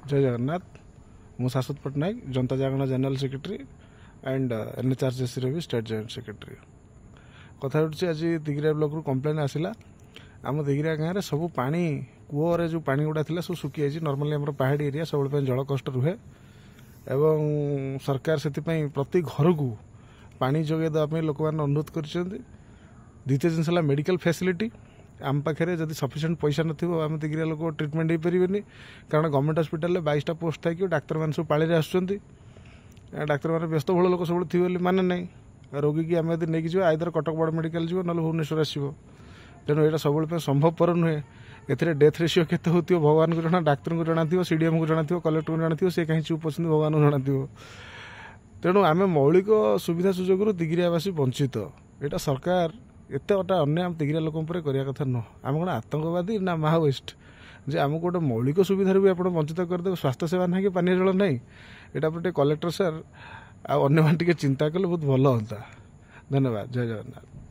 जय जगन्नाथ मु शाश्वत पट्टनायक जनता जागरण जनरल सेक्रेटरी एंड एनएचआरसीसी रे भी स्टेट जॉइंट सेक्रेटरी कथा उठी आज दिगिरिया ब्लॉक रु कंप्लेन आसिला आम दिगिरिया गाँव में सब पानी कूअरे जो पानी गुड़ा था सब सुखी जाइए नॉर्मली आम पहाड़ी एरिया सब जल कष्ट रुहे एवं सरकार से प्रति घर को पानी जोगे देवाई लोक मैंने अनुरोध कर द्वितीय जिनस मेडिकल फैसिलिटी आम पाखे जब सफिसीयंट पैसा नाम दिगिरिया लोक ट्रिटमेंट हो पारे कारण गवर्नमेंट हॉस्पिटल 22टा पोस्ट थी डाक्तर मैंने सब पाली आसुँच डाक्तर मैंने व्यस्त बहुल लोक सब थी माने ना रोगी की आम यदि नहीं जाए आइदर कटक बड़ मेडिकल जीव ना भुवनेश्वर आसो तेणु यहाँ सब संभवपर नुहे ए डेथ रेसीो केते होती भगवान को जना डाक्तर को जना थो सीडीएम को जना थो कलेक्टर को जना थो सी कहीं चुप अच्छे भगवान को जना थो तेणु आम मौलिक सुविधा सुजोग दिगिरियावासी वंचित यहाँ सरकार एत गोटा अन्य आम दिगिरिया लोक करने कथा नुह आम कौन आतंकवादी ना माओइस्ट जे आमको गोटे मौलिक सुविधार भी आप वंचित करदे स्वास्थ्य सेवा ना कि पानी जल ना यहाँ पर कलेक्टर सार अन्य चिंता कले बहुत भल होता। धन्यवाद। जय जगन्नाथ।